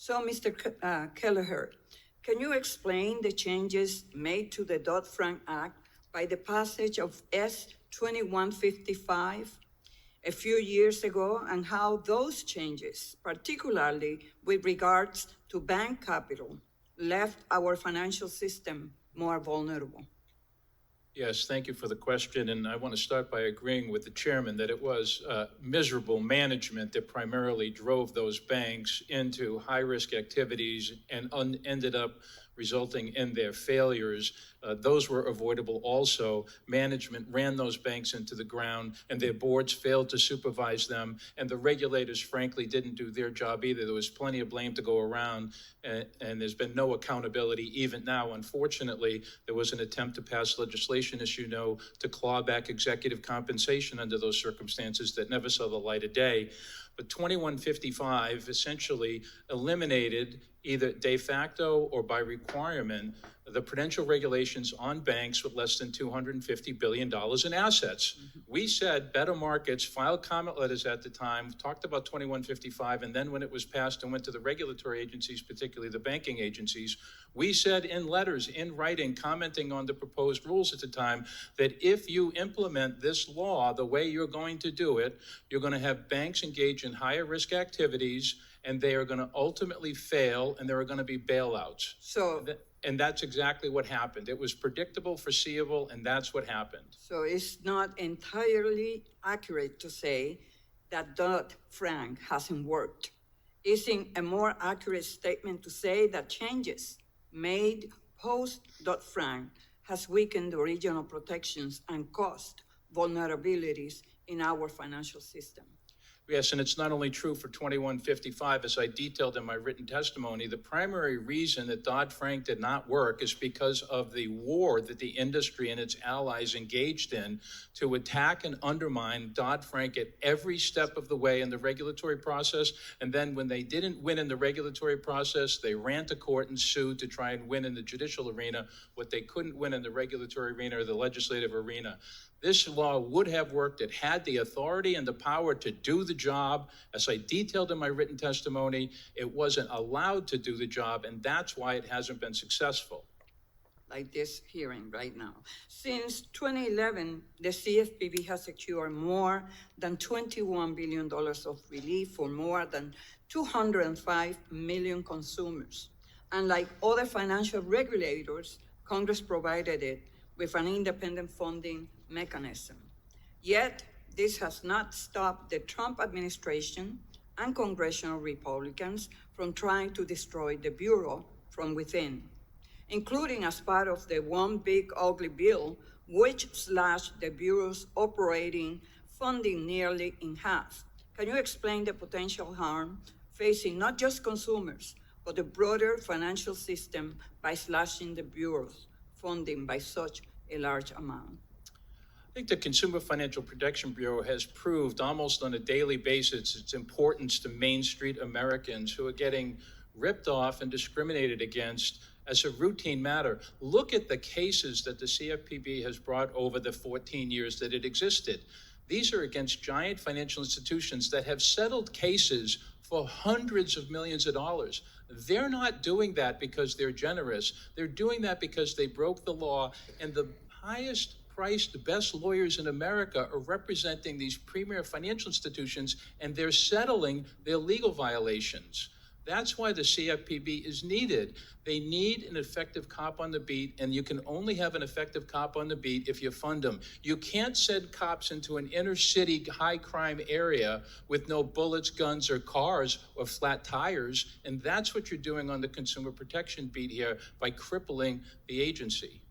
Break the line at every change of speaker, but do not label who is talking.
So, Mr. Kelleher, can you explain the changes made to the Dodd-Frank Act by the passage of S. 2155 a few years ago, and how those changes, particularly with regards to bank capital, left our financial system more vulnerable?
Yes, thank you for the question. And I want to start by agreeing with the chairman that it was miserable management that primarily drove those banks into high-risk activities and ended up resulting in their failures. Those were avoidable also. Management ran those banks into the ground, and their boards failed to supervise them, and the regulators, frankly, didn't do their job either. There was plenty of blame to go around, and there's been no accountability even now. Unfortunately, there was an attempt to pass legislation, as you know, to claw back executive compensation under those circumstances that never saw the light of day. But 2155 essentially eliminated, either de facto or by requirement, the prudential regulations on banks with less than $250 billion in assets. Mm-hmm. We said better markets, filed comment letters at the time, talked about 2155, and then when it was passed and went to the regulatory agencies, particularly the banking agencies, we said in letters, in writing, commenting on the proposed rules at the time, that if you implement this law the way you're going to do it, you're going to have banks engage in higher risk activities, and they are going to ultimately fail, and there are going to be bailouts. And that's exactly what happened. It was predictable, foreseeable, and that's what happened.
So it's not entirely accurate to say that Dodd-Frank hasn't worked. Isn't a more accurate statement to say that changes made post-Dodd-Frank has weakened the original protections and caused vulnerabilities in our financial system?
Yes, and it's not only true for 2155, as I detailed in my written testimony. The primary reason that Dodd-Frank did not work is because of the war that the industry and its allies engaged in to attack and undermine Dodd-Frank at every step of the way in the regulatory process. And then when they didn't win in the regulatory process, they ran to court and sued to try and win in the judicial arena what they couldn't win in the regulatory arena or the legislative arena. This law would have worked. It had the authority and the power to do the job. As I detailed in my written testimony, it wasn't allowed to do the job, and that's why it hasn't been successful.
Like this hearing right now. Since 2011, the CFPB has secured more than $21 billion of relief for more than 205 million consumers. Unlike other financial regulators, Congress provided it with an independent funding mechanism. Yet, this has not stopped the Trump administration and congressional Republicans from trying to destroy the Bureau from within, including as part of the One Big Ugly Bill, which slashed the Bureau's operating funding nearly in half. Can you explain the potential harm facing not just consumers, but the broader financial system by slashing the Bureau's funding by such a large amount?
I think the Consumer Financial Protection Bureau has proved almost on a daily basis its importance to Main Street Americans who are getting ripped off and discriminated against as a routine matter. Look at the cases that the CFPB has brought over the 14 years that it existed. These are against giant financial institutions that have settled cases for hundreds of millions of dollars. They're not doing that because they're generous. They're doing that because they broke the law, and the highest priced, the best lawyers in America are representing these premier financial institutions, and they're settling their legal violations. That's why the CFPB is needed. They need an effective cop on the beat, and you can only have an effective cop on the beat if you fund them. You can't send cops into an inner city high crime area with no bullets, guns, or cars or flat tires, and that's what you're doing on the consumer protection beat here by crippling the agency.